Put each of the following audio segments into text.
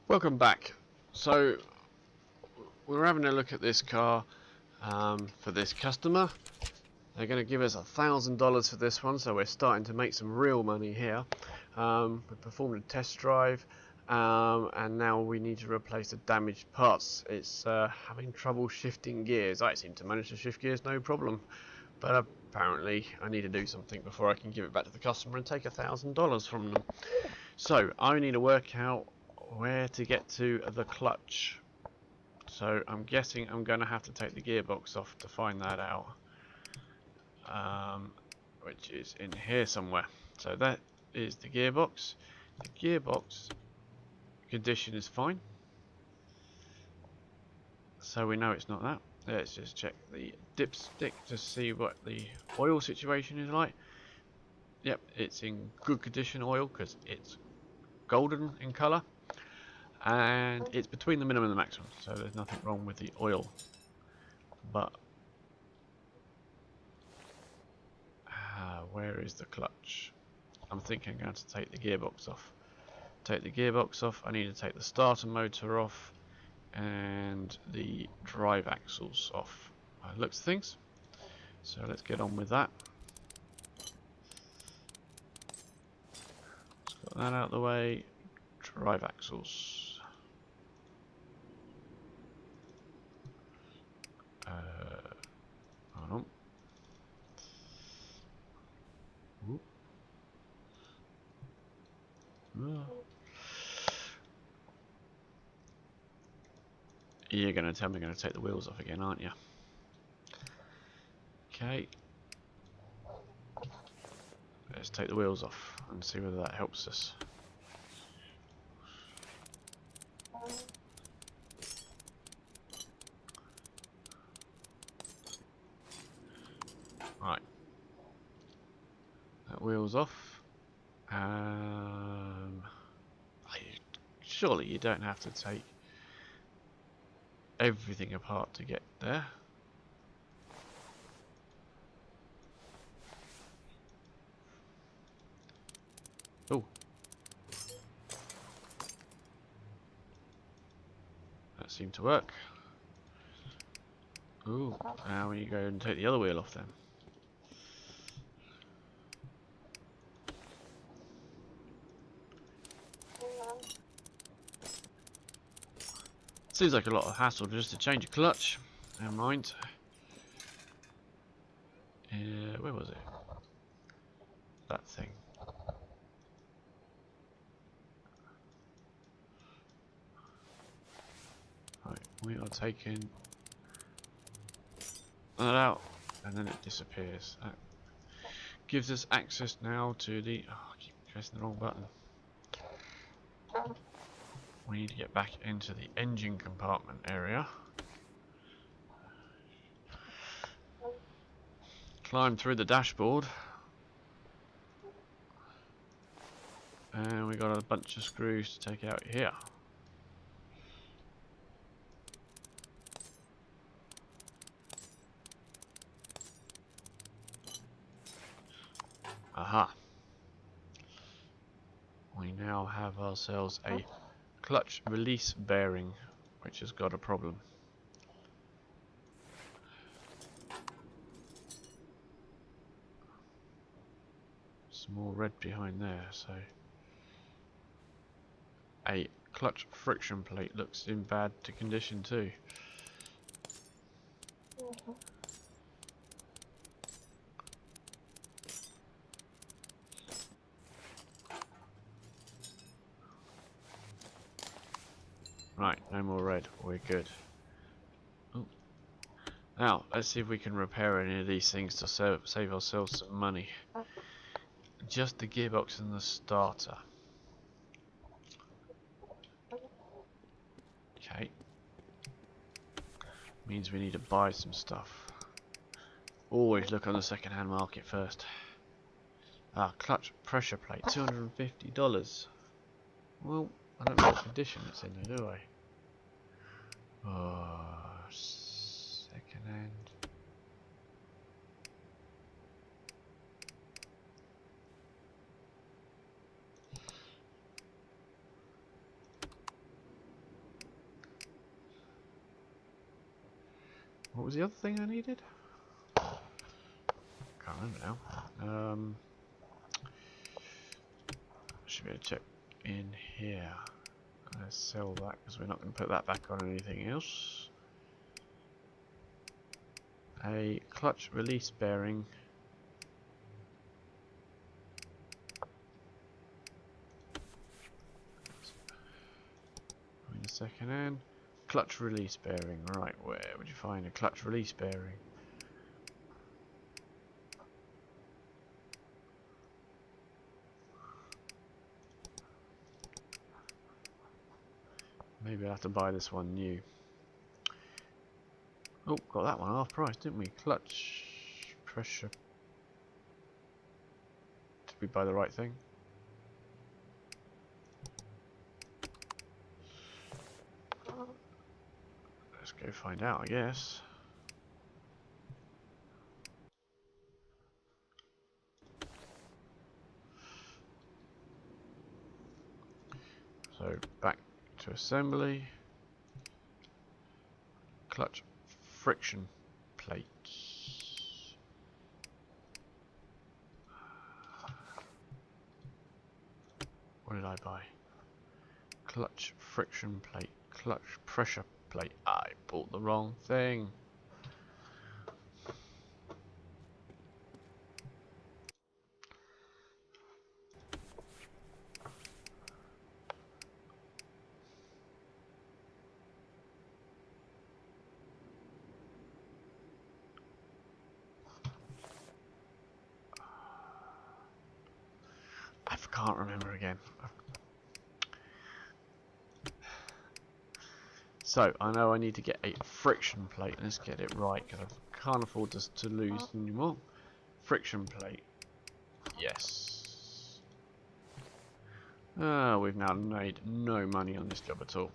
Welcome back. So we're having a look at this car for this customer. They're going to give us $1,000 for this one, so we're starting to make some real money here. We performed a test drive and now we need to replace the damaged parts. It's having trouble shifting gears. I seem to manage to shift gears no problem, but apparently I need to do something before I can give it back to the customer and take $1,000 from them. So I need to work out where to get to the clutch. So I'm guessing I'm going to have to take the gearbox off to find that out, which is in here somewhere. So that is the gearbox. The gearbox condition is fine, so we know it's not that. Let's just check the dipstick to see what the oil situation is like. Yep, it's in good condition oil because it's golden in colour. And it's between the minimum and the maximum, so there's nothing wrong with the oil. But where is the clutch? I'm thinking I'm going to take the gearbox off. Take the gearbox off. I need to take the starter motor off and the drive axles off. Looks things. So let's get on with that. Let's get that out of the way. Drive axles. Hold on. You're going to tell me I'm going to take the wheels off again, aren't you? Okay. Let's take the wheels off and see whether that helps us. Right. That wheel's off. Surely you don't have to take everything apart to get there. Oh. That seemed to work. Ooh, now we go and take the other wheel off then. Seems like a lot of hassle just to change a clutch. Never mind. Where was it? That thing. Right, we are taking that out, and then it disappears. That gives us access now to the. Oh, I keep pressing the wrong button. We need to get back into the engine compartment area. Climb through the dashboard. And we got a bunch of screws to take out here. Aha. We now have ourselves a clutch release bearing, which has got a problem. Some more red behind there, so a clutch friction plate looks in bad condition too. Right, no more red, we're good. Ooh. Now, let's see if we can repair any of these things to save ourselves some money. Just the gearbox and the starter. Okay. Means we need to buy some stuff. Always look on the second-hand market first. Clutch pressure plate, $250. Well, I don't know what condition it's in there, do I? Oh, second-hand. What was the other thing I needed? Can't remember now. Should be able to check in here. Let's sell that because we're not going to put that back on anything else. A clutch release bearing. In a second hand. Clutch release bearing. Right, where would you find a clutch release bearing? Maybe I'll have to buy this one new. Oh, got that one half price, didn't we? Clutch pressure. Did we buy the right thing? Let's go find out, I guess. So back to assembly. Clutch friction plates. What did I buy? Clutch friction plate. Clutch pressure plate. I bought the wrong thing. I can't remember again. So, I know I need to get a friction plate. Let's get it right, because I can't afford to lose anymore. Friction plate. Yes. We've now made no money on this job at all.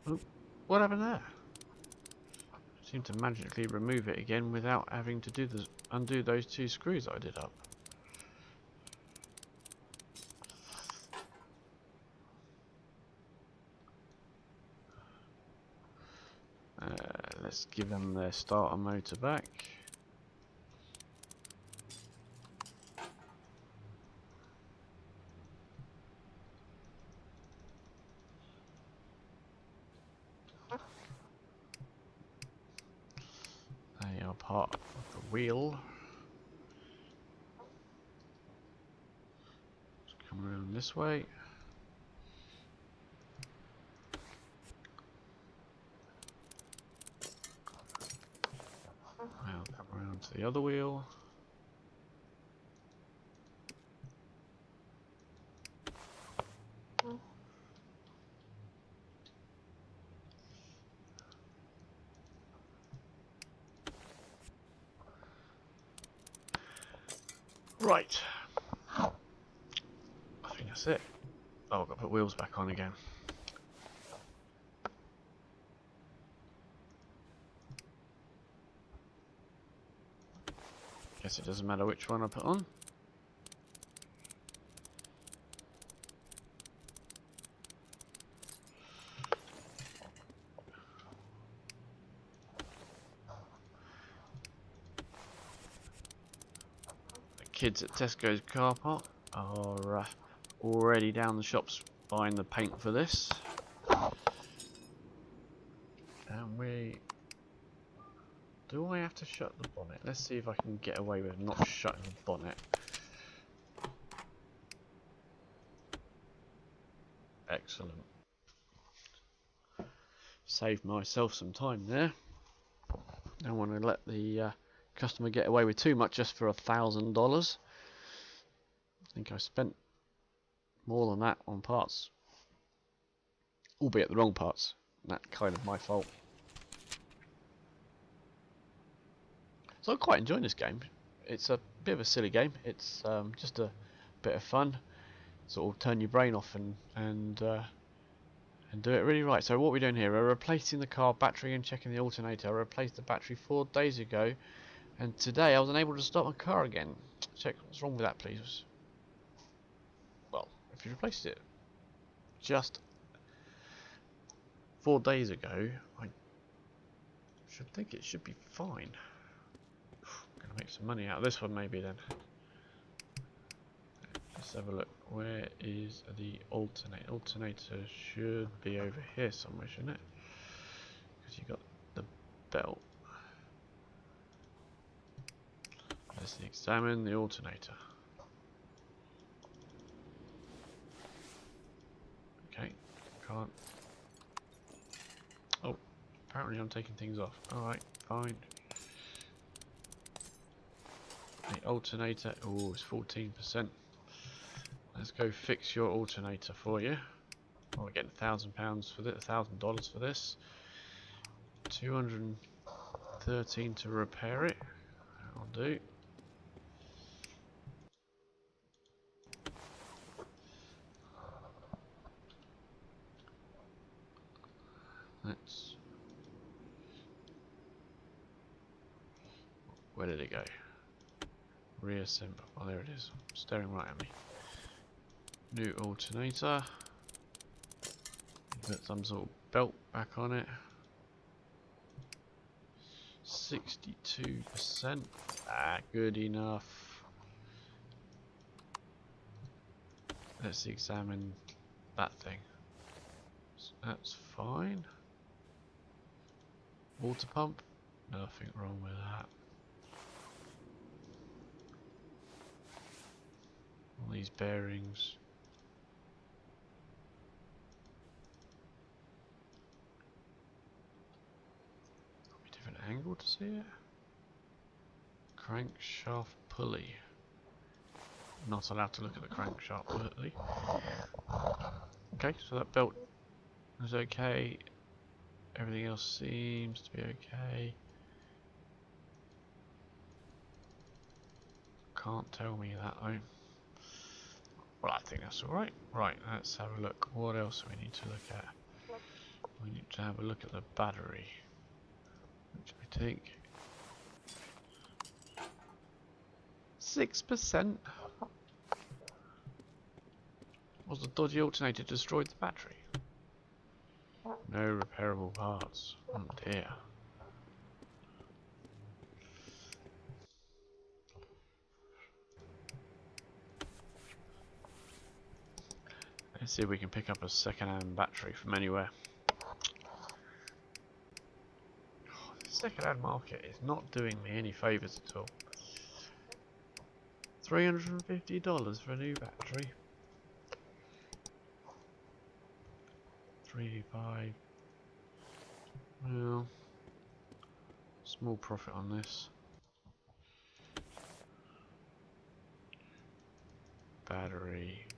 Oh, what happened there? Seemed to magically remove it again without having to do undo those two screws I did up. Let's give them their starter motor back. They are part of the wheel. Let's come around this way. Now come around to the other wheel. Right. I think that's it. Oh, I've got to put wheels back on again. Guess it doesn't matter which one I put on. The kids at Tesco's car park are already down the shops buying the paint for this. And we... Do I have to shut the bonnet? Let's see if I can get away with not shutting the bonnet. Excellent. Saved myself some time there. I want to let the customer get away with too much just for $1,000. I think I spent more than that on parts, albeit the wrong parts. That's kind of my fault. So I'm quite enjoying this game. It's a bit of a silly game. It's just a bit of fun. Sort of turn your brain off and do it really right. So what we're doing here, we're replacing the car battery and checking the alternator. I replaced the battery 4 days ago, and today I was unable to start my car again. Check what's wrong with that, please. Well, if you replaced it just 4 days ago, I should think it should be fine. Gonna make some money out of this one maybe then. Let's have a look. Where is the alternator? Alternator should be over here somewhere, shouldn't it? Because you got the belt. Let's examine the alternator. Okay, can't. Oh, apparently I'm taking things off. Alright, fine. The alternator, oh, it's 14%. Let's go fix your alternator for you. Oh, we're getting £1,000 for this, $1,000 for this. 213 to repair it. That'll do. Let's. Where did it go? Reassemble. Oh, there it is. Staring right at me. New alternator. Put some sort of belt back on it. 62%. Ah, good enough. Let's examine that thing. That's fine. Water pump. Nothing wrong with that. All these bearings. Different angle to see it. Crankshaft pulley. Not allowed to look at the crankshaft pulley. Okay, so that belt is okay. Everything else seems to be okay. Can't tell me that though. Well, I think that's alright. Right, let's have a look. What else do we need to look at? We need to have a look at the battery, which I think 6%. Was the dodgy alternator destroyed the battery? No repairable parts. Oh dear. Let's see if we can pick up a second-hand battery from anywhere. Oh, the second-hand market is not doing me any favours at all. $350 for a new battery. 385. Well, small profit on this. Battery.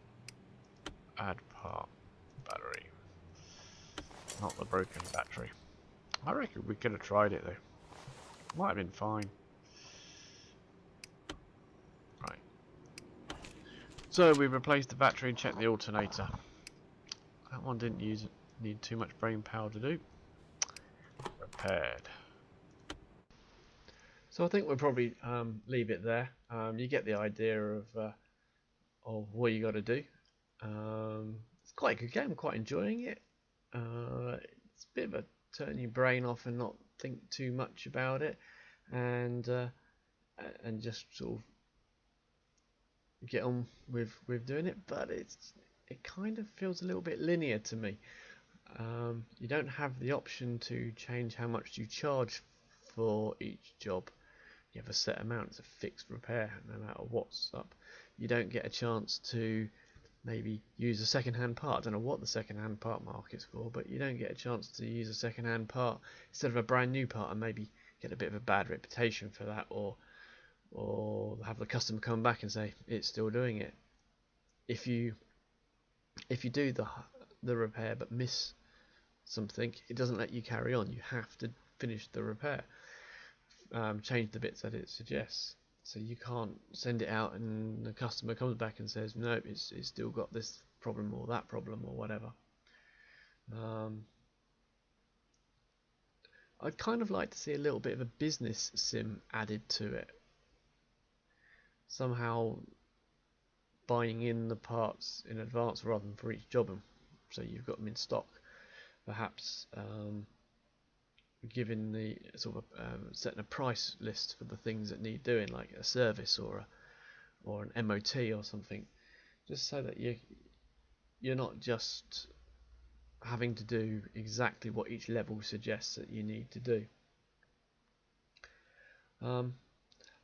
Add part. Battery. Not the broken battery. I reckon we could have tried it though. Might have been fine. Right. So we replaced the battery and checked the alternator. That one didn't need too much brain power to do. Repaired. So I think we'll probably leave it there. You get the idea of what you got to do. It's quite a good game. I'm quite enjoying it. It's a bit of a turn your brain off and not think too much about it, and just sort of get on with doing it. But it kind of feels a little bit linear to me. You don't have the option to change how much you charge for each job. You have a set amount. It's a fixed repair no matter what's up. You don't get a chance to maybe use a second-hand part. I don't know what the second-hand part market's for, but you don't get a chance to use a second-hand part instead of a brand new part and maybe get a bit of a bad reputation for that, or have the customer come back and say it's still doing it. If you do the repair but miss something, it doesn't let you carry on. You have to finish the repair, change the bits that it suggests. So you can't send it out and the customer comes back and says no, it's still got this problem or that problem or whatever. I'd kind of like to see a little bit of a business sim added to it. Somehow buying in the parts in advance rather than for each job, so you've got them in stock. Perhaps giving the sort of setting a price list for the things that need doing, like a service or an MOT or something, just so that you're not just having to do exactly what each level suggests that you need to do.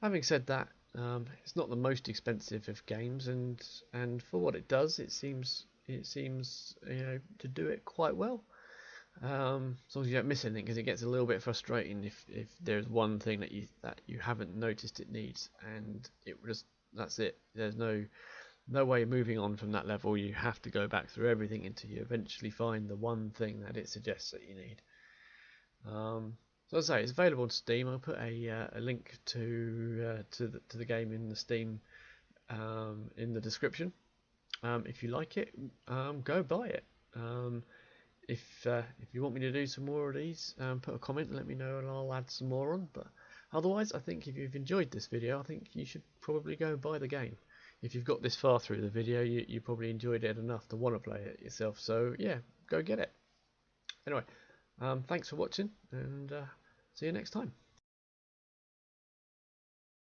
Having said that, it's not the most expensive of games, and for what it does, it seems to do it quite well. As long as you don't miss anything, because it gets a little bit frustrating if there's one thing that you haven't noticed it needs, and that's it. There's no way of moving on from that level. You have to go back through everything until you eventually find the one thing that it suggests that you need. So as I say, it's available on Steam. I'll put a link to the game in the Steam in the description. If you like it, go buy it. If you want me to do some more of these, put a comment and let me know, and I'll add some more on. But otherwise, I think if you've enjoyed this video, I think you should probably go and buy the game. If you've got this far through the video, you probably enjoyed it enough to want to play it yourself. So yeah, go get it. Anyway, thanks for watching, and see you next time.